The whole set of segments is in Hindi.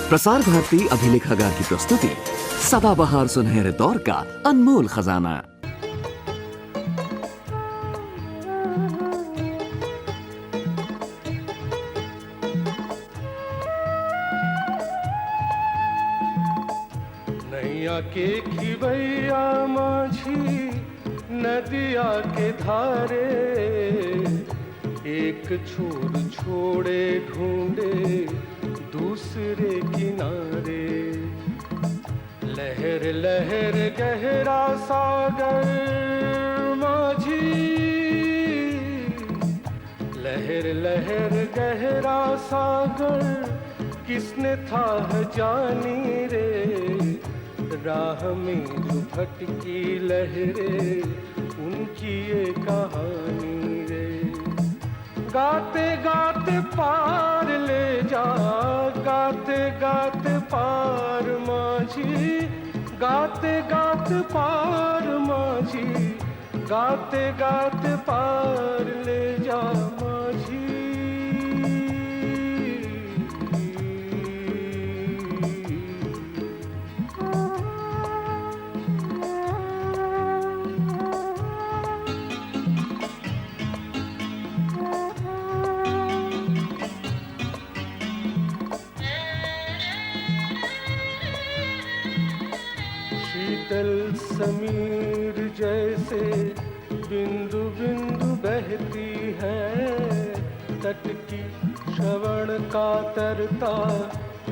प्रसार भारती अभिलेखागार की प्रस्तुति सदाबहार सुनहरे दौर का अनमोल खजाना। नैया के खिवैया माझी नदिया के धारे, एक छोर छोड़े ढूंढे दूसरे किनारे। लहर लहर गहरा सागर माझी, लहर लहर गहरा सागर किसने था जानी रे। राह में जो भटकी लहरें उनकी ये कहानी रे। गाते गाते पार ले जा, गाते गाते पार माझी, गाते गाते पार माझी, गाते गाते पार ले जा माझी। शीतल समीर जैसे बिंदु बिंदु बहती है, तट की श्रवण का तरता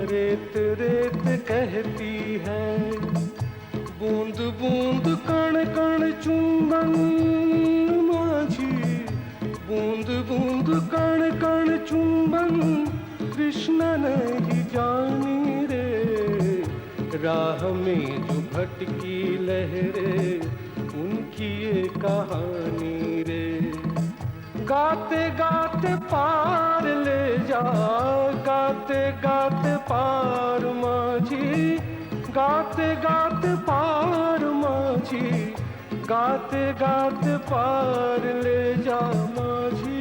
रेत रेत कहती है। बूंद बूंद कण कण चुंबन माझी, बूंद बूंद कण कण चुंबन कृष्ण नहीं जानी रे। राह में जो भटकी लहरें उनकी ये कहानी रे। गाते गाते पार ले जा, गाते गाते पार माझी, गाते गाते पार माझी, गाते गाते पार ले जा माझी।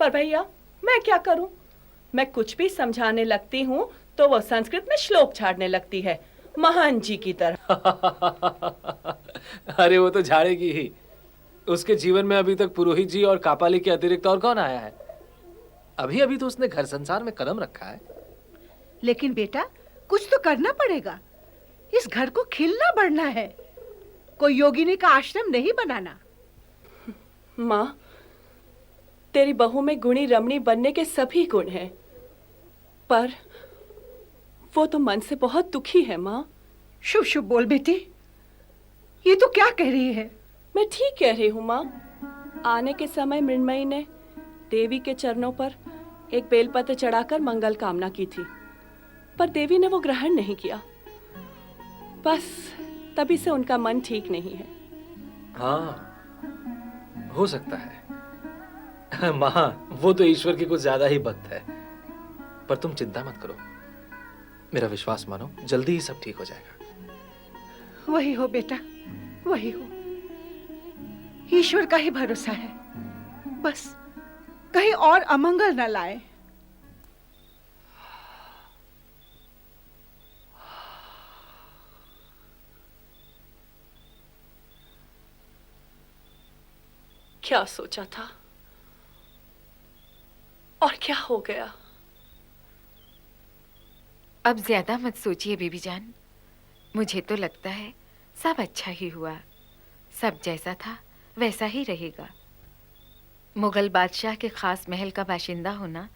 पर भैया मैं क्या करूं? मैं कुछ भी समझाने लगती हूं तो वो संस्कृत में श्लोक झाड़ने लगती है, महान जी की तरह। अरे वो तो झाड़ेगी ही। उसके जीवन में अभी तक पुरोहित जी और कापाली के अतिरिक्त और कौन आया है? अभी अभी तो उसने घर संसार में कदम रखा है। लेकिन बेटा कुछ तो करना पड़ेगा। इस घर को खिलना बढ़ना है, कोई योगिनी का आश्रम नहीं बनाना। माँ, तेरी बहू में गुणी रमणी बनने के सभी गुण हैं, पर वो तो मन से बहुत दुखी है माँ। शुभ शुभ बोल बेटी, ये तो क्या कह रही है? मैं ठीक कह रही हूँ माँ। आने के समय मृण्मयी ने देवी के चरणों पर एक बेलपत्र चढ़ाकर मंगल कामना की थी, पर देवी ने वो ग्रहण नहीं किया। बस तभी से उनका मन ठीक नहीं है। हाँ, हो सकता है। माँ, वो तो ईश्वर की कुछ ज्यादा ही भक्त है। पर तुम चिंता मत करो, मेरा विश्वास मानो, जल्दी ही सब ठीक हो जाएगा। वही हो बेटा, वही हो। ईश्वर का ही भरोसा है, बस कहीं और अमंगल न लाए। क्या सोचा था और क्या हो गया? अब ज्यादा मत सोचिए बीबी जान। मुझे तो लगता है सब अच्छा ही हुआ। सब जैसा था वैसा ही रहेगा। मुगल बादशाह के खास महल का बाशिंदा होना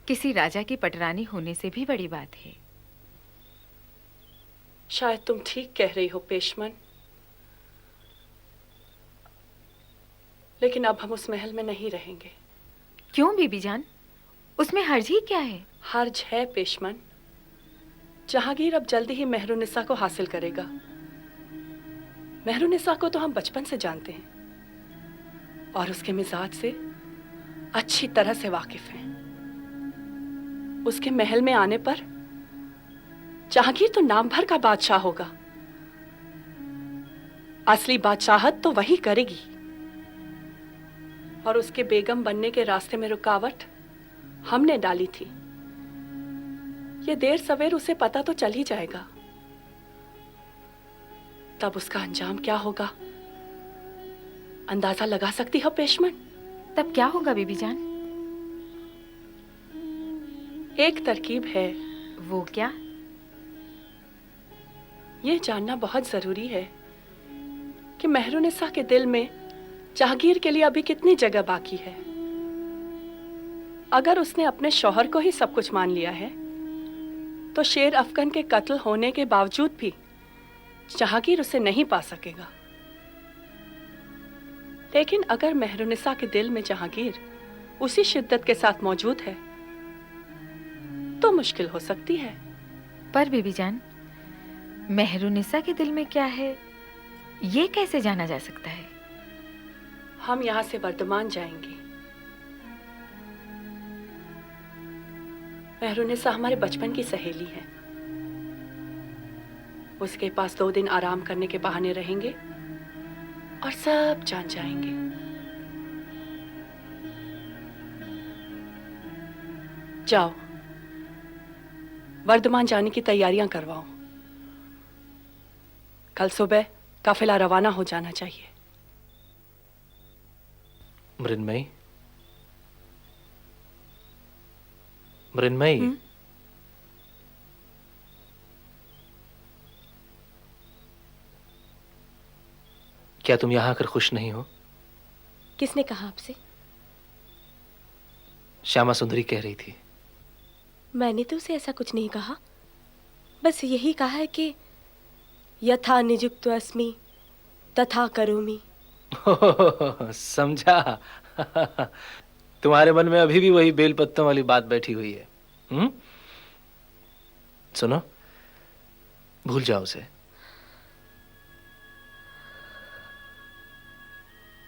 किसी राजा की पटरानी होने से भी बड़ी बात है। शायद तुम ठीक कह रही हो पेशमन, लेकिन अब हम उस महल में नहीं रहेंगे। क्यों बीबी जान? उसमें हर्ज ही क्या है? हर्ज है पेशमन। जहांगीर अब जल्दी ही मेहरुनिसा को हासिल करेगा। मेहरुनिसा को तो हम बचपन से जानते हैं और उसके मिजाज से अच्छी तरह से वाकिफ हैं। उसके महल में आने पर जहांगीर तो नाम भर का बादशाह होगा। असली बादशाहत तो वही करेगी और उसके बेगम बनने के रास्ते में रुकावट हमने डाली थी। ये देर सवेर उसे पता तो चल ही जाएगा। तब उसका अंजाम क्या होगा अंदाजा लगा सकती हो पेशमन? तब क्या होगा बीबी जान? एक तरकीब है। वो क्या? ये जानना बहुत जरूरी है कि मेहरुनिसा के दिल में जहांगीर के लिए अभी कितनी जगह बाकी है। अगर उसने अपने शौहर को ही सब कुछ मान लिया है तो शेर अफगन के कत्ल होने के बावजूद भी जहांगीर उसे नहीं पा सकेगा। लेकिन अगर मेहरुनिसा के दिल में जहांगीर उसी शिद्दत के साथ मौजूद है तो मुश्किल हो सकती है। पर बीबी जान, मेहरुनिसा के दिल में क्या है ये कैसे जाना जा सकता है? हम यहां से वर्धमान जाएंगे। मेहरुनिसा हमारे बचपन की सहेली है। उसके पास 2 दिन आराम करने के बहाने रहेंगे और सब जान जाएंगे। जाओ, वर्धमान जाने की तैयारियां करवाओ। कल सुबह काफिला रवाना हो जाना चाहिए। मृन्मयी, मृन्मयी, क्या तुम यहां आकर खुश नहीं हो? किसने कहा आपसे? श्यामा सुंदरी कह रही थी। मैंने तो उसे ऐसा कुछ नहीं कहा। बस यही कहा है कि यथा निजुक्त अस्मि तथा करोमि। समझा। तुम्हारे मन में अभी भी वही बेल पत्तों वाली बात बैठी हुई है। सुनो, भूल जाओ उसे।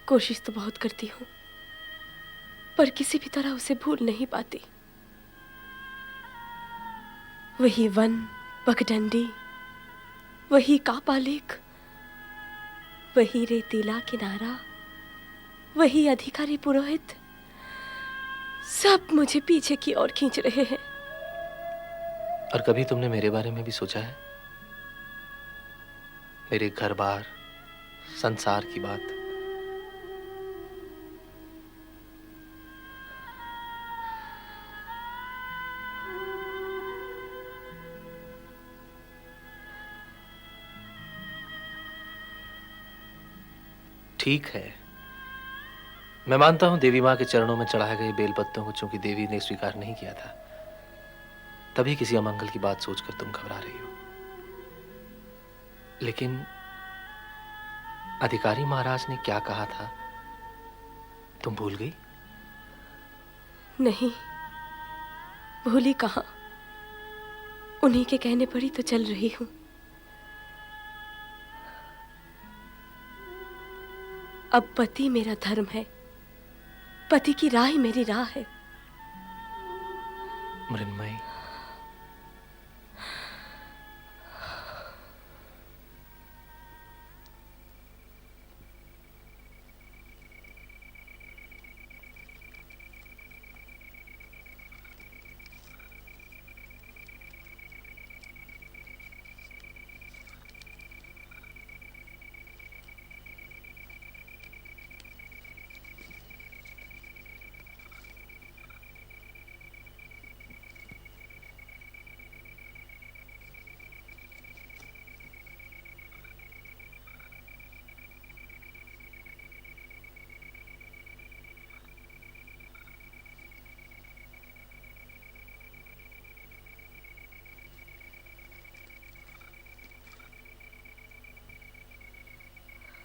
कोशिश तो बहुत करती हूँ पर किसी भी तरह उसे भूल नहीं पाती। वही वन पगडंडी, वही कापालेख, वही रेतीला किनारा, वही अधिकारी पुरोहित, सब मुझे पीछे की ओर खींच रहे हैं। और कभी तुमने मेरे बारे में भी सोचा है? मेरे घर बार, संसार की बात। ठीक है, मैं मानता हूं देवी मां के चरणों में चढ़ाए गए बेलपत्तों को चूंकि देवी ने स्वीकार नहीं किया था, तभी किसी अमंगल की बात सोचकर तुम घबरा रही हो। लेकिन अधिकारी महाराज ने क्या कहा था तुम भूल गई? नहीं, भूली कहाँ। उन्हीं के कहने पर ही तो चल रही हूं। अब पति मेरा धर्म है, पति की राह ही मेरी राह है। मृन्मयी,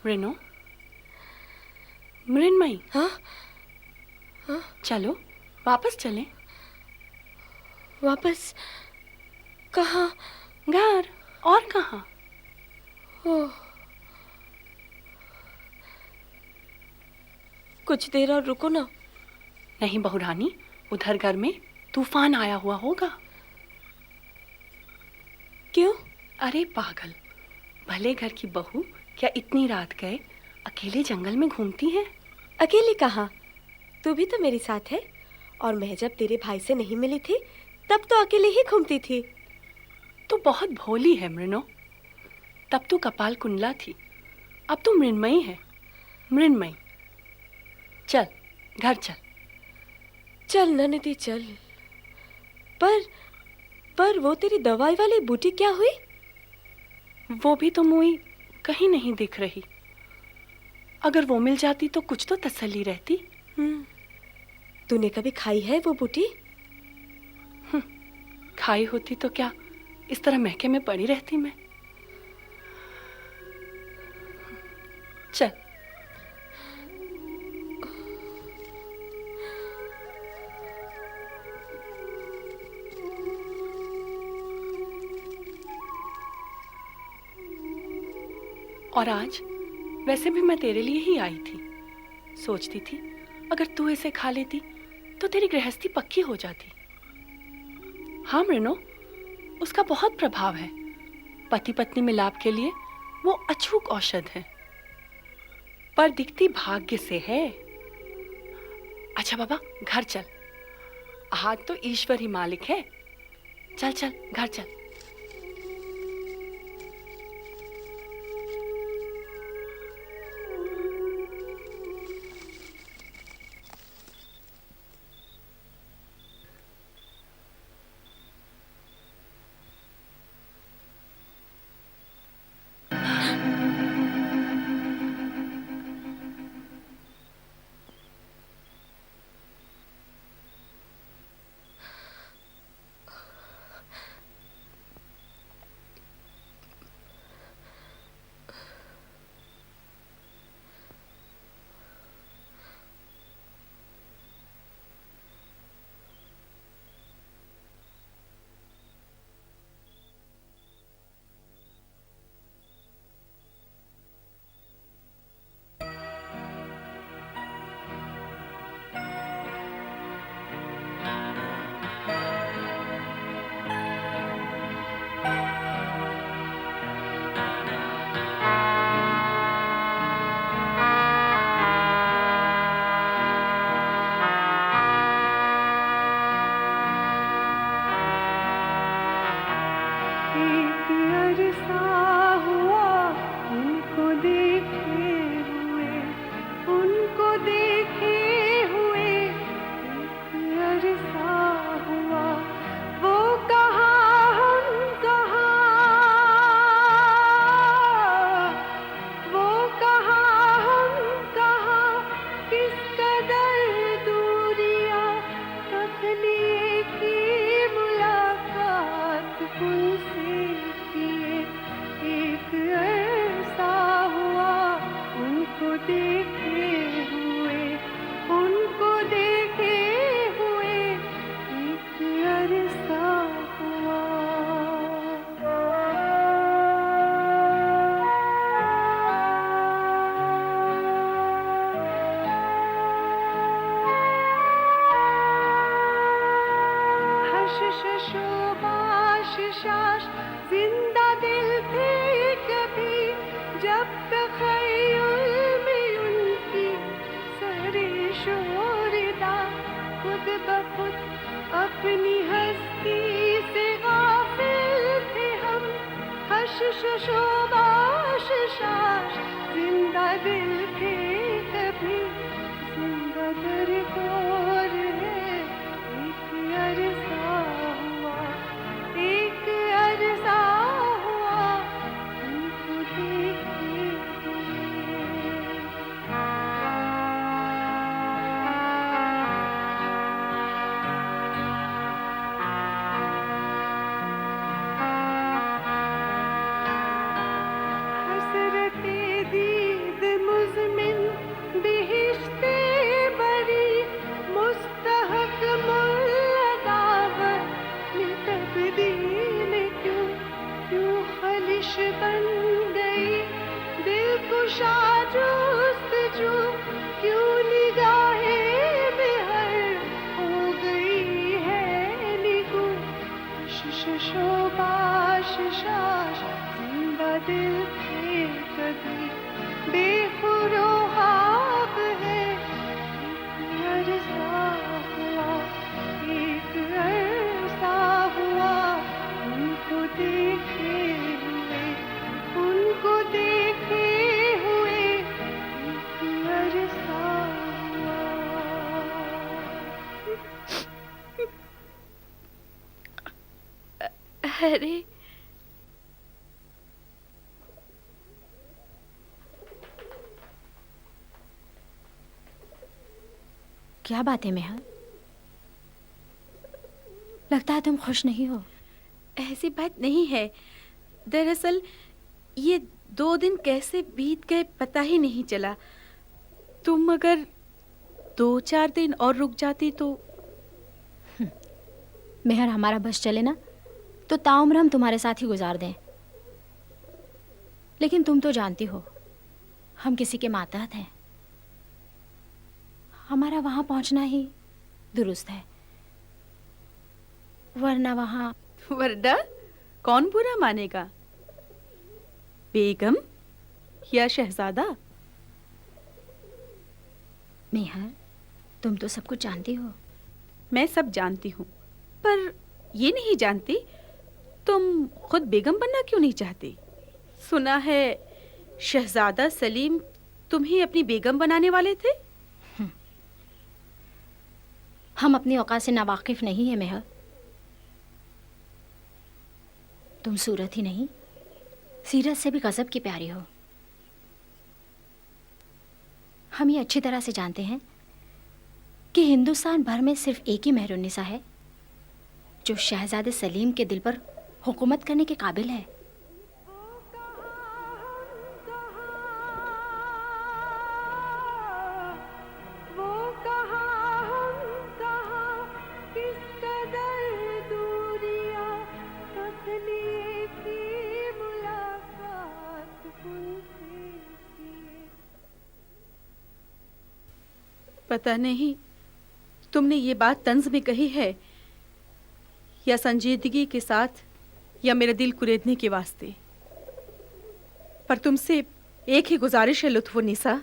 रेनो, मृण्मयी, हाँ चलो वापस चलें। वापस कहाँ? घर, और कहाँ? ओह, कुछ देर और रुको ना। नहीं बहू रानी, उधर घर में तूफान आया हुआ होगा। क्यों? अरे पागल, भले घर की बहू क्या इतनी रात गए अकेले जंगल में घूमती है? अकेली कहाँ? तू भी तो मेरे साथ है। और मैं जब तेरे भाई से नहीं मिली थी तब तो अकेले ही घूमती थी। तू बहुत भोली है मृणो। तब तू कपाल कुंडला थी, अब तू मृण्मयी है। मृण्मयी, चल घर चल। चल ननदी चल। पर वो तेरी दवाई वाली बूटी क्या हुई? वो भी तो मुई कहीं नहीं दिख रही। अगर वो मिल जाती तो कुछ तो तसल्ली रहती। तूने कभी खाई है वो बूटी? खाई होती तो क्या इस तरह महके में पड़ी रहती मैं। चल। और आज वैसे भी मैं तेरे लिए ही आई थी। सोचती थी अगर तू इसे खा लेती तो तेरी गृहस्थी पक्की हो जाती। हाँ मृणो, उसका बहुत प्रभाव है। पति पत्नी मिलाप के लिए वो अछूत औषध है, पर दिखती भाग्य से है। अच्छा बाबा, घर चल। हाथ तो ईश्वर ही मालिक है। चल चल घर चल। अरे क्या बात है मेहर? लगता है तुम खुश नहीं हो। ऐसी बात नहीं है। दरअसल ये 2 दिन कैसे बीत गए पता ही नहीं चला। तुम अगर 2-4 दिन और रुक जाती तो। मेहर, हमारा बस चले ना तो ताउम्र हम तुम्हारे साथ ही गुजार दें। लेकिन तुम तो जानती हो हम किसी के मातहत हैं। हमारा वहां पहुंचना ही दुरुस्त है, वरना वहां। वरना कौन बुरा मानेगा? बेगम या शहजादा? मेहर, तुम तो सब कुछ जानती हो। मैं सब जानती हूँ, पर ये नहीं जानती तुम खुद बेगम बनना क्यों नहीं चाहती। सुना है शहजादा सलीम तुम्हें अपनी बेगम बनाने वाले थे। हम अपनी औकात से नावाकिफ नहीं है मेहर। तुम सूरत ही नहीं, सीरत से भी गजब की प्यारी हो। हम ये अच्छी तरह से जानते हैं कि हिंदुस्तान भर में सिर्फ एक ही मेहरुन्निसा है जो शहजादे सलीम के दिल पर हुकूमत करने के काबिल है। पता नहीं तुमने ये बात तंज में कही है या संजीदगी के साथ या मेरा दिल कुरेदने के वास्ते, पर तुमसे एक ही गुजारिश है लुत्फ़ुन्निसा,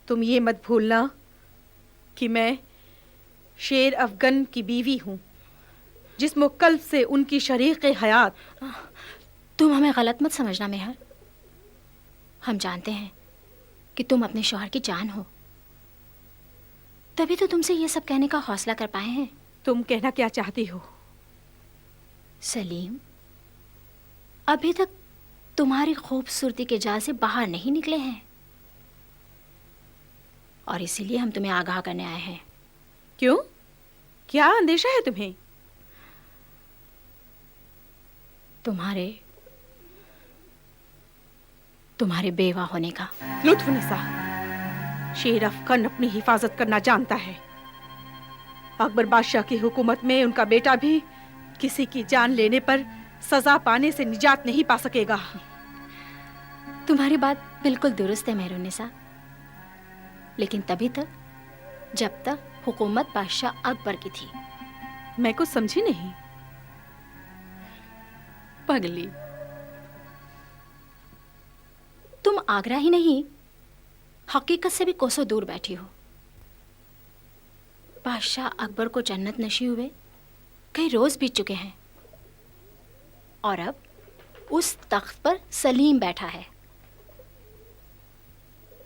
तुम ये मत भूलना कि मैं शेर अफगन की बीवी हूँ, जिस्म कल्ब से उनकी शरीक हयात। तुम हमें गलत मत समझना मेहर। हम जानते हैं कि तुम अपने शौहर की जान हो, तभी तो तुमसे ये सब कहने का हौसला कर पाए हैं। तुम कहना क्या चाहती हो? सलीम अभी तक तुम्हारी खूबसूरती के जाल से बाहर नहीं निकले हैं, और इसीलिए हम तुम्हें आगाह करने आए हैं। क्यों? क्या अंदेशा है तुम्हें? तुम्हारे बेवा होने का। लुत्फ़ुन्निसा, शेर अफगन अपनी हिफाजत करना जानता है। अकबर बादशाह की हुकूमत में उनका बेटा भी किसी की जान लेने पर सजा पाने से निजात नहीं पा सकेगा। तुम्हारी बात बिल्कुल दुरुस्त है मेहरुन्निसा, लेकिन तभी तक जब तक हुकूमत बादशाह अकबर की थी। मैं कुछ समझी नहीं। पगली, तुम आगरा ही नहीं, हकीकत से भी कोसों दूर बैठी हो। बादशाह अकबर को जन्नत नशी हुए कई रोज बीत चुके हैं, और अब उस तख्त पर सलीम बैठा है।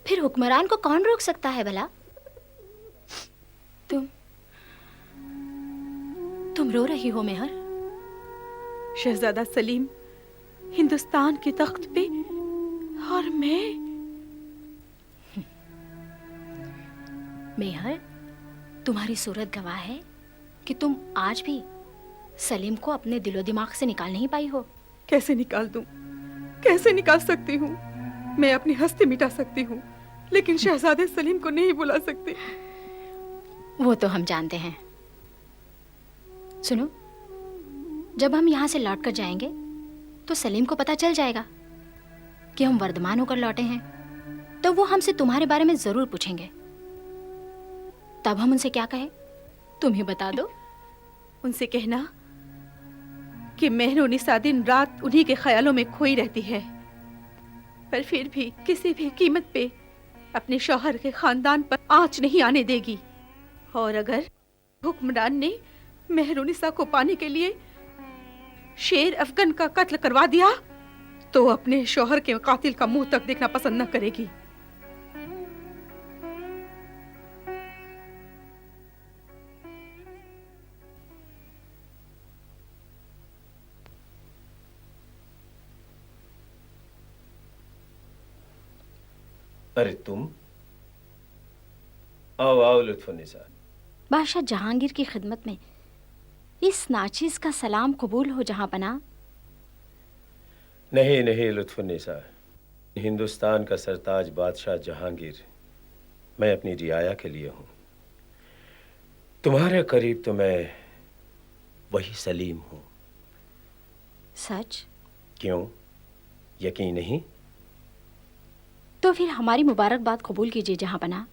फिर हुक्मरान को कौन रोक सकता है भला? तुम रो रही हो मेहर? शहजादा सलीम हिंदुस्तान के तख्त पे और मैं। मेहर, तुम्हारी सूरत गवाह है कि तुम आज भी सलीम को अपने दिलो दिमाग से निकाल नहीं पाई हो। कैसे निकाल दूं? कैसे निकाल सकती हूँ? मैं अपनी हस्ती मिटा सकती हूँ, लेकिन शहजादे सलीम को नहीं बुला सकती। वो तो हम जानते हैं। सुनो, जब हम यहाँ से लौट कर जाएंगे तो सलीम को पता चल जाएगा कि हम वर्धमान होकर लौटे हैं, तो वो हमसे तुम्हारे बारे में जरूर पूछेंगे। तब हम उनसे क्या कहें, तुम ही बता दो। उनसे कहना कि मेहरुन्निसा दिन रात उन्हीं के ख्यालों में खोई रहती है, पर फिर भी किसी भी कीमत पे अपने शौहर के खानदान पर आंच नहीं आने देगी। और अगर हुक्मरान ने मेहरुन्निसा को पाने के लिए शेर अफगन का कत्ल करवा दिया तो अपने शौहर के कातिल का मुंह तक देखना पसंद न करेगी। अरे तुम आओ आओ लुत्फुन्निसा। बादशाह जहांगीर की खिदमत में इस नाचीज का सलाम कबूल हो जहां पना। नहीं नहीं लुत्फुन्निसा, हिंदुस्तान का सरताज बादशाह जहांगीर मैं अपनी रियाया के लिए हूं। तुम्हारे करीब तो मैं वही सलीम हूं। सच? क्यों, यकीन नहीं? तो फिर हमारी मुबारकबाद कबूल कीजिए जहां पना।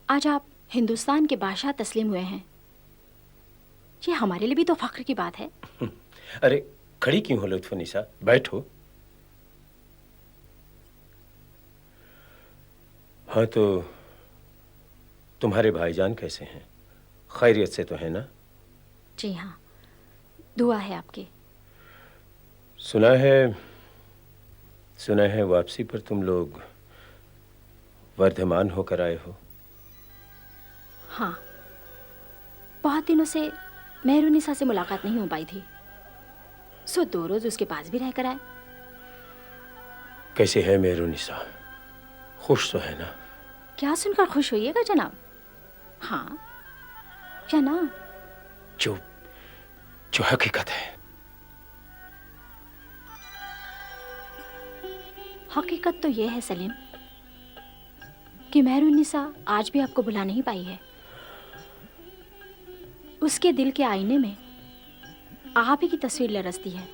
आज आप हिंदुस्तान के बादशाह तस्लीम हुए हैं। ये हमारे लिए भी तो फख्र की बात है। अरे खड़ी क्यों हो लुत्फुन्निसा, बैठो। हाँ तो तुम्हारे भाईजान कैसे हैं? खैरियत से तो है ना? जी हाँ, दुआ है आपकी। सुना है वापसी पर तुम लोग वर्धमान होकर आए हो। हाँ, बहुत दिनों से मेहरुनिसा से मुलाकात नहीं हो पाई थी, सो 2 रोज उसके पास भी रहकर आए। कैसे है मेहरुनिसा, खुश तो है ना? क्या सुनकर खुश होइएगा जनाब? हाँ या ना? जो हकीकत है। हकीकत तो यह है सलीम कि मेहरुनिसा आज भी आपको भुला नहीं पाई है। उसके दिल के आईने में आप ही की तस्वीर लरसती है।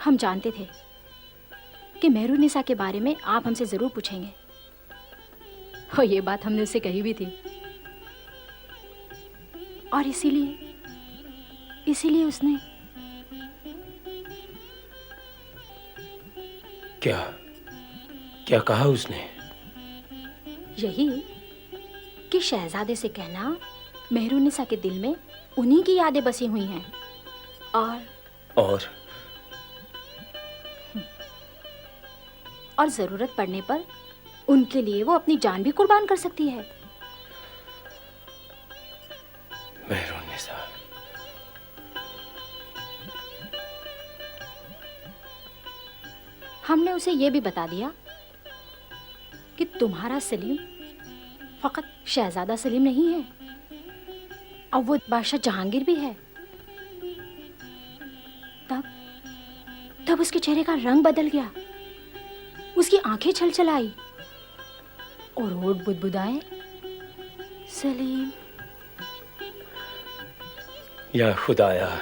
हम जानते थे कि मेहरुनिसा के बारे में आप हमसे जरूर पूछेंगे, और ये बात हमने उससे कही भी थी। और इसीलिए उसने क्या कहा उसने? यही कि शहजादे से कहना मेहरुनिसा के दिल में उन्हीं की यादें बसी हुई हैं, और जरूरत पड़ने पर उनके लिए वो अपनी जान भी कुर्बान कर सकती है। मेहरुनिसा, हमने उसे ये भी बता दिया कि तुम्हारा सलीम फकत शहजादा सलीम नहीं है, अब वो बादशाह जहांगीर भी है। तब उसके चेहरे का रंग बदल गया, उसकी आंखें छलछलाई और होठ बुदबुदाए। सलीम, या खुदाया,